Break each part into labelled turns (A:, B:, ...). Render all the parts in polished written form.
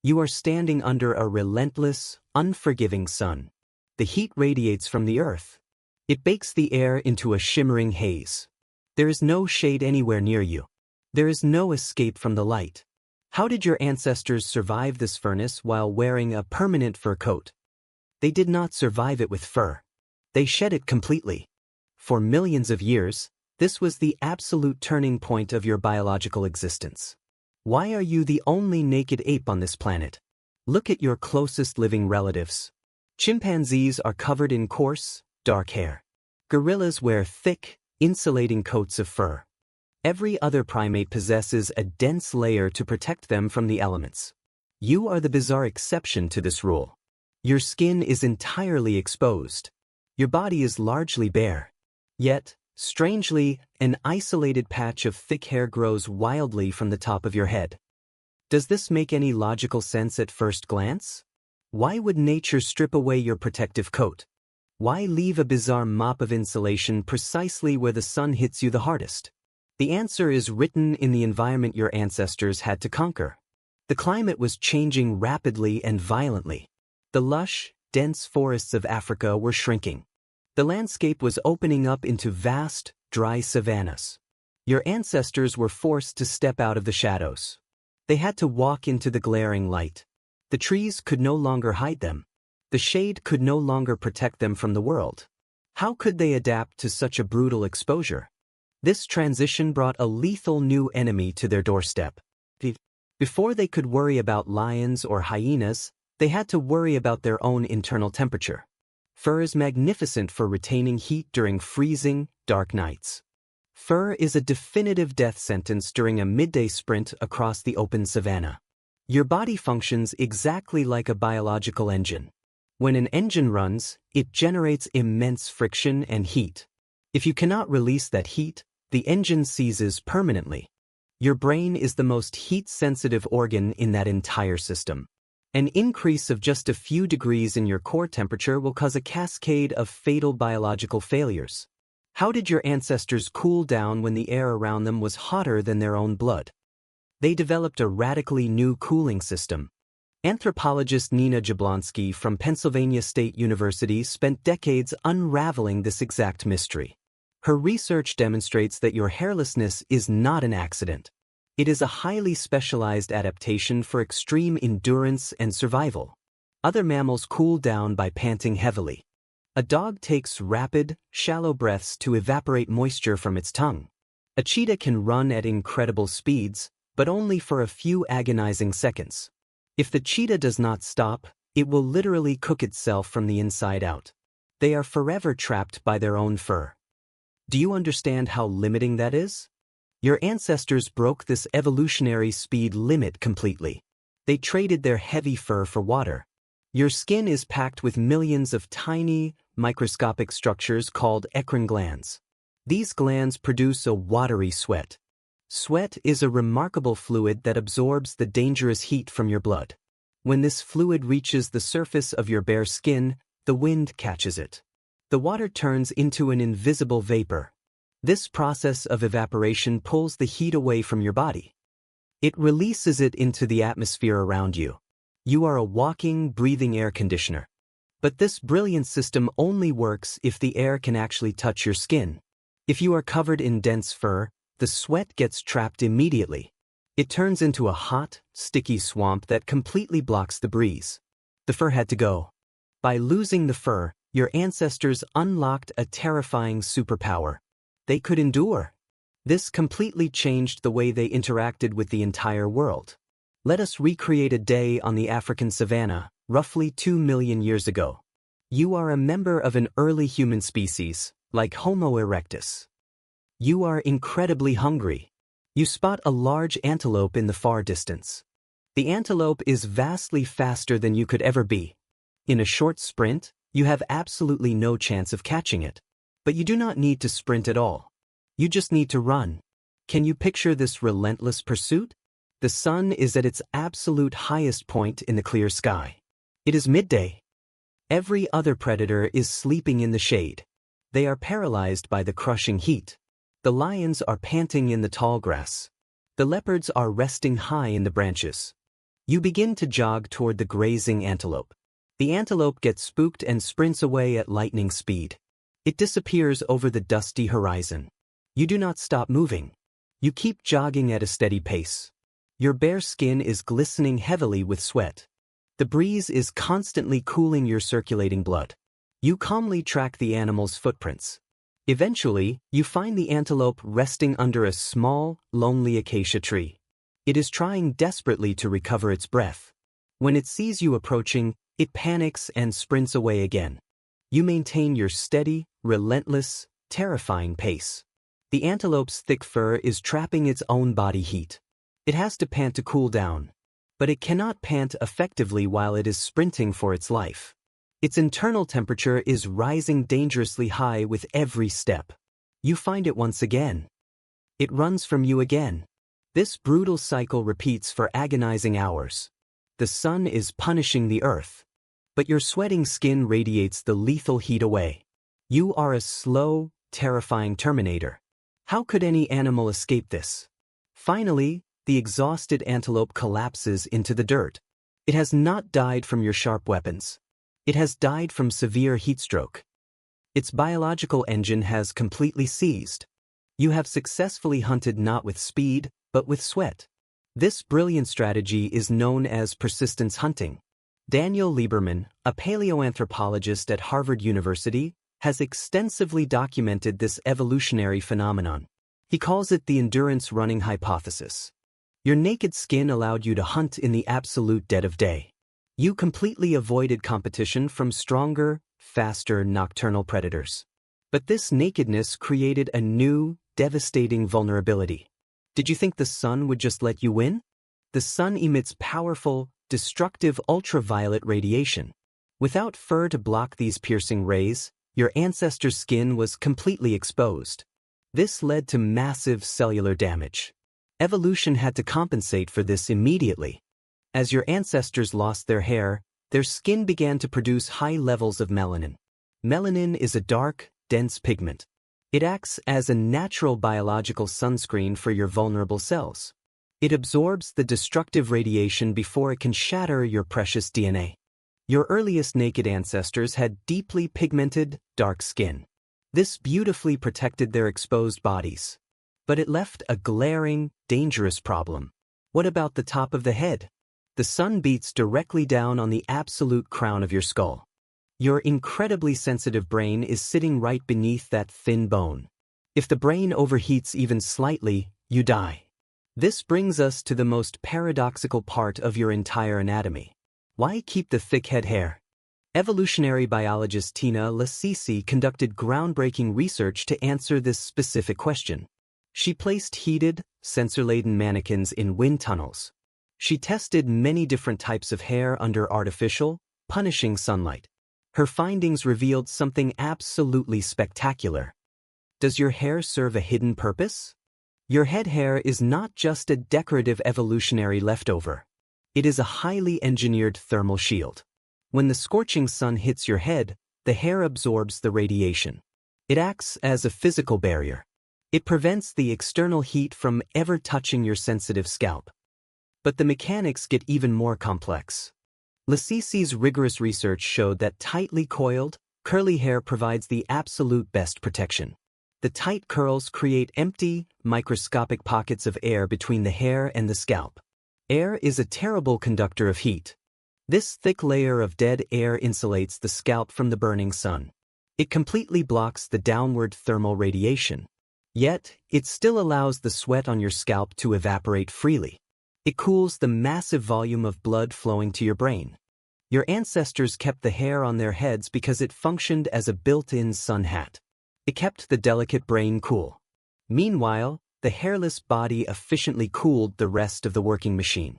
A: You are standing under a relentless, unforgiving sun. The heat radiates from the earth. It bakes the air into a shimmering haze. There is no shade anywhere near you. There is no escape from the light. How did your ancestors survive this furnace while wearing a permanent fur coat? They did not survive it with fur. They shed it completely. For millions of years, this was the absolute turning point of your biological existence. Why are you the only naked ape on this planet? Look at your closest living relatives. Chimpanzees are covered in coarse, dark hair. Gorillas wear thick, insulating coats of fur. Every other primate possesses a dense layer to protect them from the elements. You are the bizarre exception to this rule. Your skin is entirely exposed. Your body is largely bare. Yet, strangely, an isolated patch of thick hair grows wildly from the top of your head. Does this make any logical sense at first glance? Why would nature strip away your protective coat? Why leave a bizarre mop of insulation precisely where the sun hits you the hardest? The answer is written in the environment your ancestors had to conquer. The climate was changing rapidly and violently. The lush, dense forests of Africa were shrinking. The landscape was opening up into vast, dry savannas. Your ancestors were forced to step out of the shadows. They had to walk into the glaring light. The trees could no longer hide them. The shade could no longer protect them from the world. How could they adapt to such a brutal exposure? This transition brought a lethal new enemy to their doorstep. Before they could worry about lions or hyenas, they had to worry about their own internal temperature. Fur is magnificent for retaining heat during freezing, dark nights. Fur is a definitive death sentence during a midday sprint across the open savanna. Your body functions exactly like a biological engine. When an engine runs, it generates immense friction and heat. If you cannot release that heat, the engine seizes permanently. Your brain is the most heat-sensitive organ in that entire system. An increase of just a few degrees in your core temperature will cause a cascade of fatal biological failures. How did your ancestors cool down when the air around them was hotter than their own blood? They developed a radically new cooling system. Anthropologist Nina Jablonski from Pennsylvania State University spent decades unraveling this exact mystery. Her research demonstrates that your hairlessness is not an accident. It is a highly specialized adaptation for extreme endurance and survival. Other mammals cool down by panting heavily. A dog takes rapid, shallow breaths to evaporate moisture from its tongue. A cheetah can run at incredible speeds, but only for a few agonizing seconds. If the cheetah does not stop, it will literally cook itself from the inside out. They are forever trapped by their own fur. Do you understand how limiting that is? Your ancestors broke this evolutionary speed limit completely. They traded their heavy fur for water. Your skin is packed with millions of tiny, microscopic structures called eccrine glands. These glands produce a watery sweat. Sweat is a remarkable fluid that absorbs the dangerous heat from your blood. When this fluid reaches the surface of your bare skin, the wind catches it. The water turns into an invisible vapor. This process of evaporation pulls the heat away from your body. It releases it into the atmosphere around you. You are a walking, breathing air conditioner. But this brilliant system only works if the air can actually touch your skin. If you are covered in dense fur, the sweat gets trapped immediately. It turns into a hot, sticky swamp that completely blocks the breeze. The fur had to go. By losing the fur, your ancestors unlocked a terrifying superpower. They could endure. This completely changed the way they interacted with the entire world. Let us recreate a day on the African savanna, roughly 2 million years ago. You are a member of an early human species, like Homo erectus. You are incredibly hungry. You spot a large antelope in the far distance. The antelope is vastly faster than you could ever be. In a short sprint, you have absolutely no chance of catching it. But you do not need to sprint at all. You just need to run. Can you picture this relentless pursuit? The sun is at its absolute highest point in the clear sky. It is midday. Every other predator is sleeping in the shade. They are paralyzed by the crushing heat. The lions are panting in the tall grass. The leopards are resting high in the branches. You begin to jog toward the grazing antelope. The antelope gets spooked and sprints away at lightning speed. It disappears over the dusty horizon. You do not stop moving. You keep jogging at a steady pace. Your bare skin is glistening heavily with sweat. The breeze is constantly cooling your circulating blood. You calmly track the animal's footprints. Eventually, you find the antelope resting under a small, lonely acacia tree. It is trying desperately to recover its breath. When it sees you approaching, it panics and sprints away again. You maintain your steady, relentless, terrifying pace. The antelope's thick fur is trapping its own body heat. It has to pant to cool down. But it cannot pant effectively while it is sprinting for its life. Its internal temperature is rising dangerously high with every step. You find it once again. It runs from you again. This brutal cycle repeats for agonizing hours. The sun is punishing the earth. But your sweating skin radiates the lethal heat away. You are a slow, terrifying terminator. How could any animal escape this? Finally, the exhausted antelope collapses into the dirt. It has not died from your sharp weapons. It has died from severe heatstroke. Its biological engine has completely seized. You have successfully hunted not with speed, but with sweat. This brilliant strategy is known as persistence hunting. Daniel Lieberman, a paleoanthropologist at Harvard University, has extensively documented this evolutionary phenomenon. He calls it the endurance running hypothesis. Your naked skin allowed you to hunt in the absolute dead of day. You completely avoided competition from stronger, faster nocturnal predators. But this nakedness created a new, devastating vulnerability. Did you think the sun would just let you win? The sun emits powerful, destructive ultraviolet radiation. Without fur to block these piercing rays, your ancestors' skin was completely exposed. This led to massive cellular damage. Evolution had to compensate for this immediately. As your ancestors lost their hair, their skin began to produce high levels of melanin. Melanin is a dark, dense pigment. It acts as a natural biological sunscreen for your vulnerable cells. It absorbs the destructive radiation before it can shatter your precious DNA. Your earliest naked ancestors had deeply pigmented, dark skin. This beautifully protected their exposed bodies. But it left a glaring, dangerous problem. What about the top of the head? The sun beats directly down on the absolute crown of your skull. Your incredibly sensitive brain is sitting right beneath that thin bone. If the brain overheats even slightly, you die. This brings us to the most paradoxical part of your entire anatomy. Why keep the thick head hair? Evolutionary biologist Tina Lasisi conducted groundbreaking research to answer this specific question. She placed heated, sensor-laden mannequins in wind tunnels. She tested many different types of hair under artificial, punishing sunlight. Her findings revealed something absolutely spectacular. Does your hair serve a hidden purpose? Your head hair is not just a decorative evolutionary leftover. It is a highly engineered thermal shield. When the scorching sun hits your head, the hair absorbs the radiation. It acts as a physical barrier. It prevents the external heat from ever touching your sensitive scalp. But the mechanics get even more complex. Lasisi's rigorous research showed that tightly coiled, curly hair provides the absolute best protection. The tight curls create empty, microscopic pockets of air between the hair and the scalp. Air is a terrible conductor of heat. This thick layer of dead air insulates the scalp from the burning sun. It completely blocks the downward thermal radiation. Yet, it still allows the sweat on your scalp to evaporate freely. It cools the massive volume of blood flowing to your brain. Your ancestors kept the hair on their heads because it functioned as a built-in sun hat. It kept the delicate brain cool. Meanwhile, the hairless body efficiently cooled the rest of the working machine.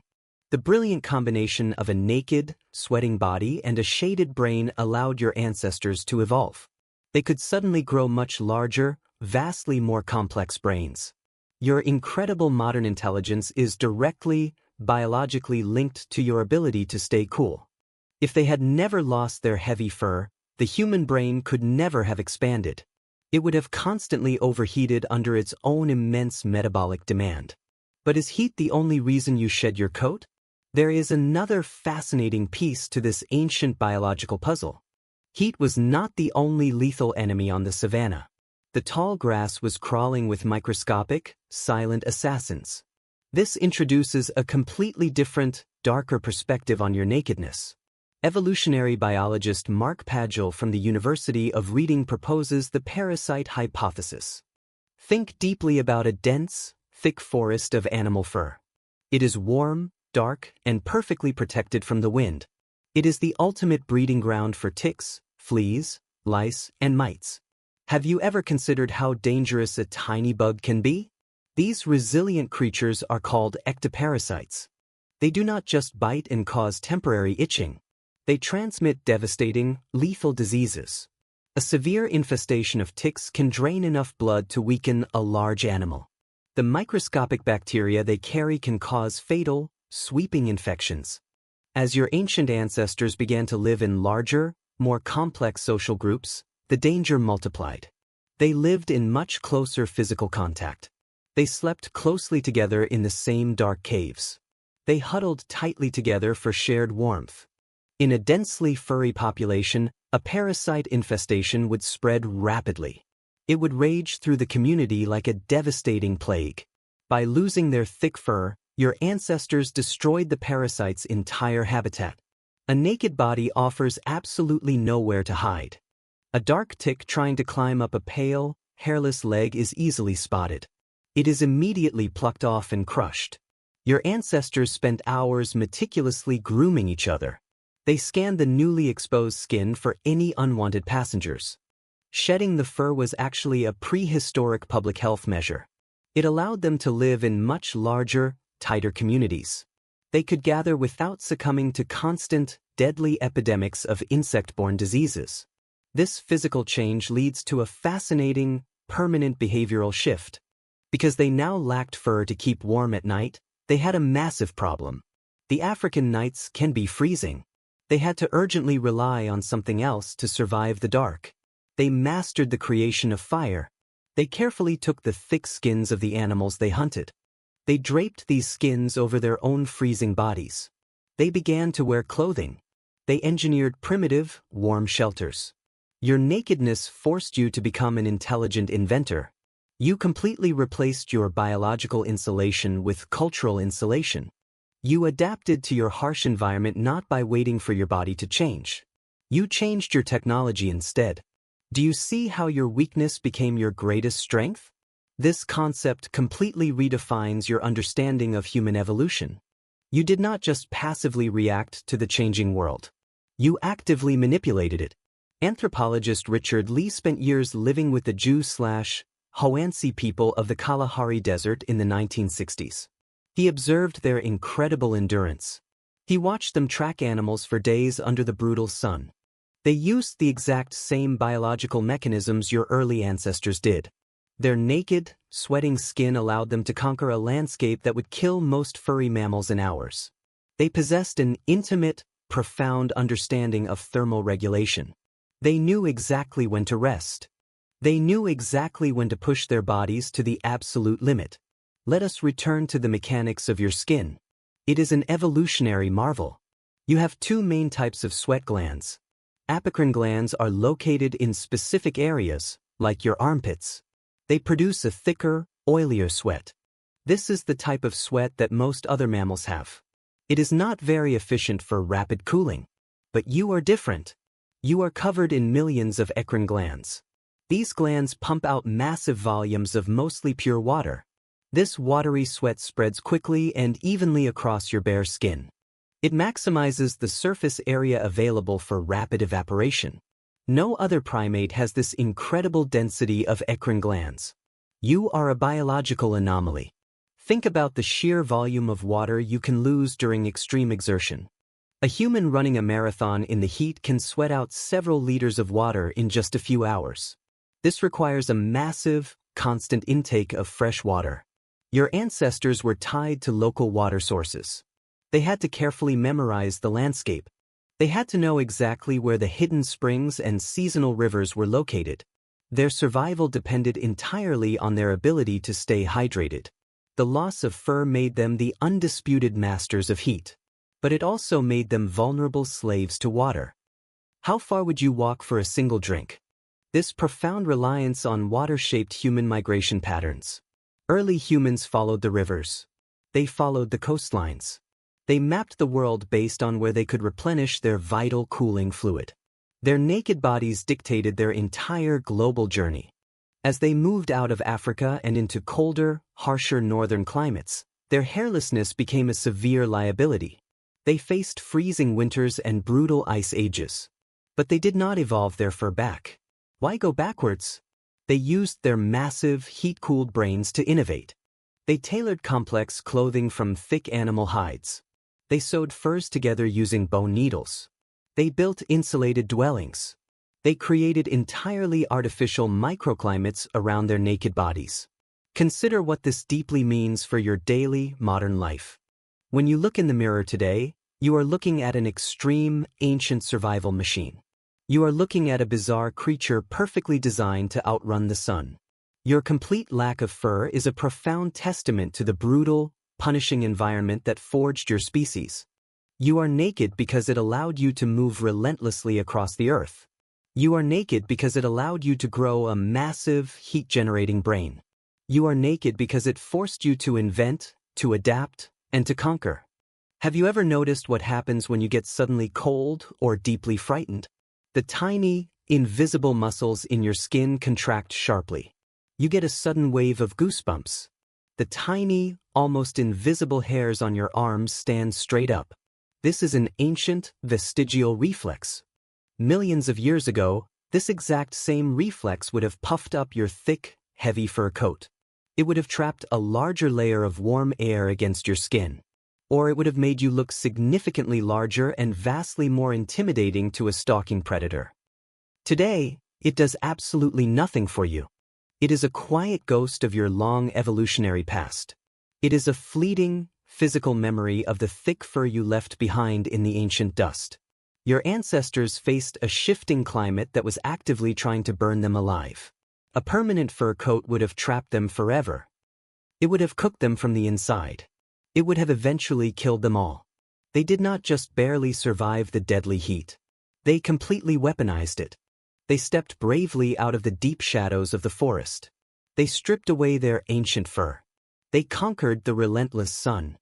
A: The brilliant combination of a naked, sweating body and a shaded brain allowed your ancestors to evolve. They could suddenly grow much larger, vastly more complex brains. Your incredible modern intelligence is directly, biologically linked to your ability to stay cool. If they had never lost their heavy fur, the human brain could never have expanded. It would have constantly overheated under its own immense metabolic demand. But is heat the only reason you shed your coat? There is another fascinating piece to this ancient biological puzzle. Heat was not the only lethal enemy on the savanna. The tall grass was crawling with microscopic, silent assassins. This introduces a completely different, darker perspective on your nakedness. Evolutionary biologist Mark Pagel from the University of Reading proposes the parasite hypothesis. Think deeply about a dense, thick forest of animal fur. It is warm, dark, and perfectly protected from the wind. It is the ultimate breeding ground for ticks, fleas, lice, and mites. Have you ever considered how dangerous a tiny bug can be? These resilient creatures are called ectoparasites. They do not just bite and cause temporary itching. They transmit devastating, lethal diseases. A severe infestation of ticks can drain enough blood to weaken a large animal. The microscopic bacteria they carry can cause fatal, sweeping infections. As your ancient ancestors began to live in larger, more complex social groups, the danger multiplied. They lived in much closer physical contact. They slept closely together in the same dark caves. They huddled tightly together for shared warmth. In a densely furry population, a parasite infestation would spread rapidly. It would rage through the community like a devastating plague. By losing their thick fur, your ancestors destroyed the parasite's entire habitat. A naked body offers absolutely nowhere to hide. A dark tick trying to climb up a pale, hairless leg is easily spotted. It is immediately plucked off and crushed. Your ancestors spent hours meticulously grooming each other. They scanned the newly exposed skin for any unwanted passengers. Shedding the fur was actually a prehistoric public health measure. It allowed them to live in much larger, tighter communities. They could gather without succumbing to constant, deadly epidemics of insect-borne diseases. This physical change leads to a fascinating, permanent behavioral shift. Because they now lacked fur to keep warm at night, they had a massive problem. The African nights can be freezing. They had to urgently rely on something else to survive the dark. They mastered the creation of fire. They carefully took the thick skins of the animals they hunted. They draped these skins over their own freezing bodies. They began to wear clothing. They engineered primitive, warm shelters. Your nakedness forced you to become an intelligent inventor. You completely replaced your biological insulation with cultural insulation. You adapted to your harsh environment not by waiting for your body to change. You changed your technology instead. Do you see how your weakness became your greatest strength? This concept completely redefines your understanding of human evolution. You did not just passively react to the changing world. You actively manipulated it. Anthropologist Richard Lee spent years living with the Jew/Hoansi people of the Kalahari Desert in the 1960s. He observed their incredible endurance. He watched them track animals for days under the brutal sun. They used the exact same biological mechanisms your early ancestors did. Their naked, sweating skin allowed them to conquer a landscape that would kill most furry mammals in hours. They possessed an intimate, profound understanding of thermal regulation. They knew exactly when to rest. They knew exactly when to push their bodies to the absolute limit. Let us return to the mechanics of your skin. It is an evolutionary marvel. You have two main types of sweat glands. Apocrine glands are located in specific areas, like your armpits. They produce a thicker, oilier sweat. This is the type of sweat that most other mammals have. It is not very efficient for rapid cooling. But you are different. You are covered in millions of eccrine glands. These glands pump out massive volumes of mostly pure water. This watery sweat spreads quickly and evenly across your bare skin. It maximizes the surface area available for rapid evaporation. No other primate has this incredible density of eccrine glands. You are a biological anomaly. Think about the sheer volume of water you can lose during extreme exertion. A human running a marathon in the heat can sweat out several liters of water in just a few hours. This requires a massive, constant intake of fresh water. Your ancestors were tied to local water sources. They had to carefully memorize the landscape. They had to know exactly where the hidden springs and seasonal rivers were located. Their survival depended entirely on their ability to stay hydrated. The loss of fur made them the undisputed masters of heat. But it also made them vulnerable slaves to water. How far would you walk for a single drink? This profound reliance on water shaped human migration patterns. Early humans followed the rivers. They followed the coastlines. They mapped the world based on where they could replenish their vital cooling fluid. Their naked bodies dictated their entire global journey. As they moved out of Africa and into colder, harsher northern climates, their hairlessness became a severe liability. They faced freezing winters and brutal ice ages. But they did not evolve their fur back. Why go backwards? They used their massive, heat-cooled brains to innovate. They tailored complex clothing from thick animal hides. They sewed furs together using bone needles. They built insulated dwellings. They created entirely artificial microclimates around their naked bodies. Consider what this deeply means for your daily, modern life. When you look in the mirror today, you are looking at an extreme, ancient survival machine. You are looking at a bizarre creature perfectly designed to outrun the sun. Your complete lack of fur is a profound testament to the brutal, punishing environment that forged your species. You are naked because it allowed you to move relentlessly across the earth. You are naked because it allowed you to grow a massive, heat-generating brain. You are naked because it forced you to invent, to adapt, and to conquer. Have you ever noticed what happens when you get suddenly cold or deeply frightened? The tiny, invisible muscles in your skin contract sharply. You get a sudden wave of goosebumps. The tiny, almost invisible hairs on your arms stand straight up. This is an ancient, vestigial reflex. Millions of years ago, this exact same reflex would have puffed up your thick, heavy fur coat. It would have trapped a larger layer of warm air against your skin. Or it would have made you look significantly larger and vastly more intimidating to a stalking predator. Today, it does absolutely nothing for you. It is a quiet ghost of your long evolutionary past. It is a fleeting, physical memory of the thick fur you left behind in the ancient dust. Your ancestors faced a shifting climate that was actively trying to burn them alive. A permanent fur coat would have trapped them forever. It would have cooked them from the inside. It would have eventually killed them all. They did not just barely survive the deadly heat. They completely weaponized it. They stepped bravely out of the deep shadows of the forest. They stripped away their ancient fur. They conquered the relentless sun.